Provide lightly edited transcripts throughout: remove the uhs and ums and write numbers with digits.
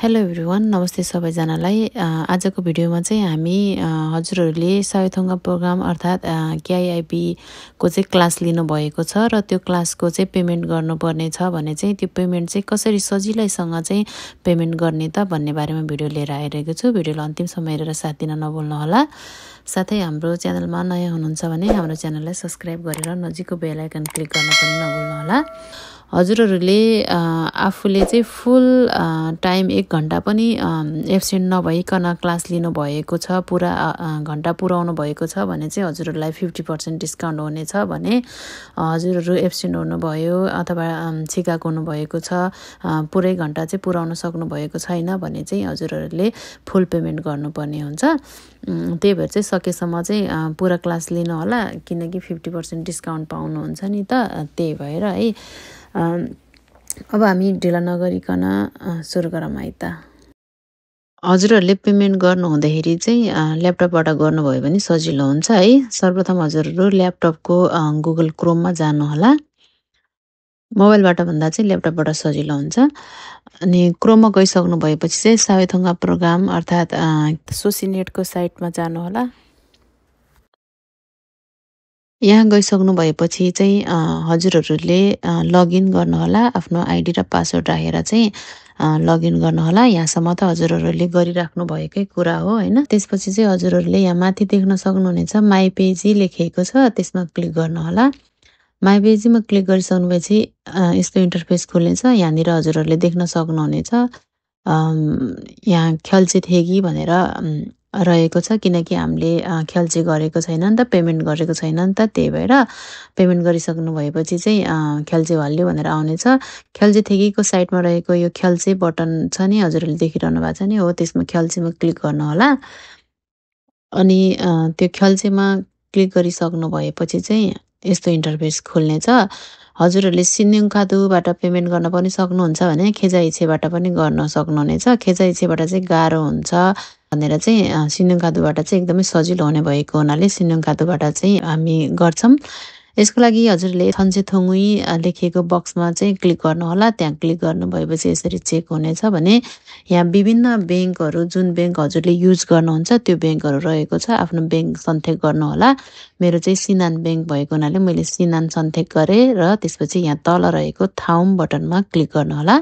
Hello everyone, नमस्ते सबैजनालाई। आजको भिडियोमा चाहिँ हामी हजुरहरूले सावेथोङ्गा प्रोग्राम अर्थात् केआइआइपी को चाहिँ क्लास लिनुभएको छ र त्यो क्लासको चाहिँ पेमेन्ट गर्नुपर्ने छ भने चाहिँ त्यो पेमेन्ट चाहिँ कसरी सजिलैसँग चाहिँ पेमेन्ट गर्ने त भन्ने बारेमा भिडियो लिएर आइरहेको छु। भिडियोलाई अन्तिमसम्म हेरेर साथ दिन नभुल्नु होला। साथै हाम्रो च्यानलमा नयाँ हुनुहुन्छ भने हाम्रो च्यानललाई सब्स्क्राइब गरेर नजिकको बेल आइकन क्लिक गर्न पनि नभुल्नु होला। हजुरहरूले आफूले चाहिँ फुल टाइम 1 घण्टा पनि एब्सेन्ट नभइकन क्लास लिनुभएको छ, पुरा घण्टा पुराउनु भएको छ भने चाहिँ हजुरहरूलाई 50% डिस्काउन्ट हुनेछ भने हजुरहरू एब्सेन्ट हुनुभयो अथवा सिकाएको हुनुभएको छ, पुरै घण्टा चाहिँ पुराउन सक्नुभएको छैन भने चाहिँ हजुरहरूले फुल पेमेन्ट गर्नुपर्ने हुन्छ। त्यही भएर चाहिँ सकेसम्म चाहिँ पुरा क्लास लिनु होला, किनकि 50% डिस्काउन्ट पाउनुहुन्छ नि त। त्यही भएर है अब हामी ढिला नगरिकन सुरु गरौँ है त। हजुरहरूले पेमेन्ट गर्नु हुँदाखेरि चाहिँ ल्यापटपबाट गर्नुभयो भने सजिलो हुन्छ है। सर्वप्रथम हजुरहरू ल्यापटपको गुगल क्रोममा जानु होला। मोबाइलबाट भन्दा चाहिँ ल्यापटपबाट सजिलो हुन्छ। अनि क्रोममा गइसक्नु भएपछि चाहिँ सावेथोङ्गा प्रोग्राम अर्थात् सोसिनेटको साइटमा जानु होला। यहाँ गइसक्नु भएपछि चाहिँ हजुरहरूले लगइन गर्नु होला। आफ्नो आइडी र पासवर्ड राखेर चाहिँ लगइन गर्नु होला। यहाँसम्म त हजुरहरूले गरिराख्नु भएकै कुरा हो हैन। त्यसपछि चाहिँ हजुरहरूले यहाँ माथि देख्न सक्नुहुनेछ माई पेजी लेखिएको छ, त्यसमा क्लिक गर्नु होला। माई पेजीमा क्लिक गरिसक्नुपछि यस्तो इन्टरफेस खुल्नेछ। यहाँनिर हजुरहरूले देख्न सक्नुहुनेछ यहाँ ख्याल्चे थेगी भनेर रहेको छ, किनकि हामीले ख्याल्चे गरेको छैन नि त, पेमेन्ट गरेको छैन नि त। त्यही भएर पेमेन्ट गरिसक्नु भएपछि चाहिँ ख्याल्चे भ्याल्यु भनेर आउनेछ। ख्याल्चे थेगीको साइडमा रहेको यो ख्याल्चे बटन छ नि, हजुरहरूले देखिरहनु भएको छ नि हो, त्यसमा ख्याल्चेमा क्लिक गर्नु होला। अनि त्यो ख्याल्चेमा क्लिक गरिसक्नु भएपछि चाहिँ यस्तो इन्टरफेस खुल्नेछ। हजुरहरूले सिन्युङ खातुबाट पेमेन्ट गर्न पनि सक्नुहुन्छ भने खेजाइछेबाट पनि गर्न सक्नुहुनेछ। खेजाइछेबाट चाहिँ गाह्रो हुन्छ भनेर चाहिँ सिन्युङ खातुबाट चाहिँ एकदमै सजिलो हुने भएको हुनाले सिन्युङ खातुबाट चाहिँ हामी गर्छौँ। यसको लागि हजुरले थन्चेथोङ्गुई लेखिएको बक्समा चाहिँ क्लिक गर्नु होला। त्यहाँ क्लिक गर्नु भएपछि यसरी चेक हुनेछ भने यहाँ विभिन्न ब्याङ्कहरू जुन ब्याङ्क हजुरले युज गर्नुहुन्छ त्यो ब्याङ्कहरू रहेको छ। आफ्नो ब्याङ्क सन्थेक गर्नु होला। मेरो चाहिँ सिनान ब्याङ्क भएको हुनाले मैले सिनान सन्थेक गरेँ र त्यसपछि यहाँ तल रहेको थाउम बटनमा क्लिक गर्नु होला।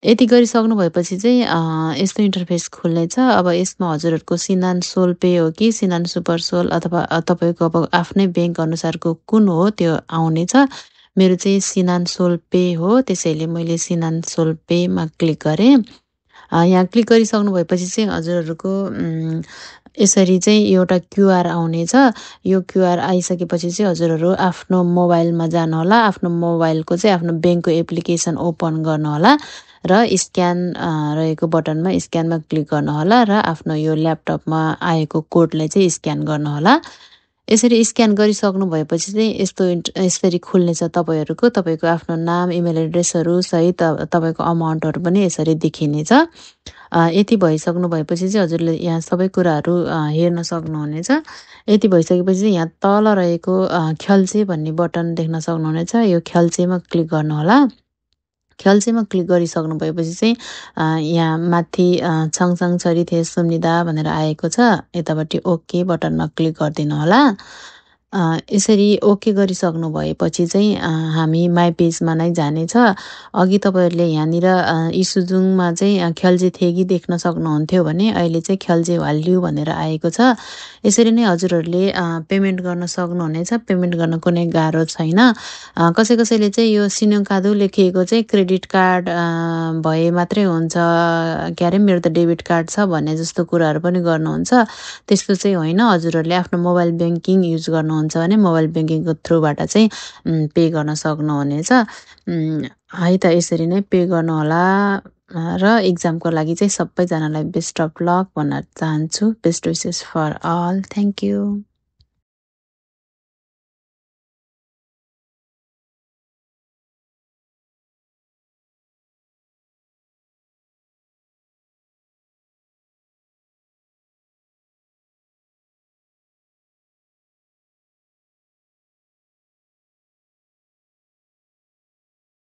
यति गरिसक्नु भएपछि चाहिँ यस्तो इन्टरफेस खुल्नेछ। अब यसमा हजुरहरूको सिनान सोल पे हो कि सिनान सुपर सोल अथवा तपाईँको अब आफ्नै ब्याङ्क अनुसारको कुन हो त्यो आउनेछ। मेरो चाहिँ सिनान सोल पे हो, त्यसैले मैले सिनान सोल पेमा क्लिक गरेँ। यहाँ क्लिक गरिसक्नु भएपछि चाहिँ हजुरहरूको यसरी चाहिँ एउटा क्युआर आउनेछ। यो क्युआर आइसकेपछि चाहिँ हजुरहरू आफ्नो मोबाइलमा जानु होला। आफ्नो मोबाइलको चाहिँ आफ्नो ब्याङ्कको एप्लिकेसन ओपन गर्नु होला र स्क्यान रहेको बटनमा स्क्यानमा क्लिक गर्नु होला र आफ्नो यो ल्यापटपमा आएको कोडलाई चाहिँ स्क्यान गर्नु होला। यसरी स्क्यान गरिसक्नु भएपछि चाहिँ यसरी खुल्नेछ तपाईँको आफ्नो नाम, इमेल एड्रेसहरू सहित तपाईँको अमाउन्टहरू पनि यसरी देखिनेछ। यति भइसक्नु भएपछि चाहिँ हजुरले यहाँ सबै कुराहरू हेर्न सक्नुहुनेछ। यति भइसकेपछि चाहिँ यहाँ तल रहेको ख्याल्चे भन्ने बटन देख्न सक्नुहुनेछ। यो ख्याल्चेमा क्लिक गर्नु होला। ख्याल्चेमा क्लिक गरिसक्नु भएपछि चाहिँ यहाँ माथि छङछङ छरी थे सुम्निदा भनेर आएको छ। यतापट्टि ओके बटनमा क्लिक गरिदिनु होला। यसरी ओके गरिसक्नु भएपछि चाहिँ हामी माई पेजमा नै जानेछ। अघि तपाईँहरूले यहाँनिर इसुजुङमा चाहिँ ख्याल्चे थेगी देख्न सक्नुहुन्थ्यो भने अहिले चाहिँ ख्याल्चे भ्याल्यु भनेर आएको छ। यसरी नै हजुरहरूले पेमेन्ट गर्न सक्नुहुनेछ। पेमेन्ट गर्न कुनै गाह्रो छैन। कसैले चाहिँ यो सिन्युङ खातु लेखिएको चाहिँ क्रेडिट कार्ड भए मात्रै हुन्छ, के अरे मेरो त डेबिट कार्ड छ भन्ने जस्तो कुराहरू पनि गर्नुहुन्छ। त्यस्तो चाहिँ होइन। हजुरहरूले आफ्नो मोबाइल ब्याङ्किङ युज गर्नुहुन्छ भने मोबाइल ब्याङ्किङको थ्रुबाट चाहिँ पे गर्न सक्नुहुनेछ है त। यसरी नै पे गर्नु होला र एक्जामको लागि चाहिँ सबैजनालाई बेस्ट अफ लक भन्न चाहन्छु। Best wishes for all. Thank you.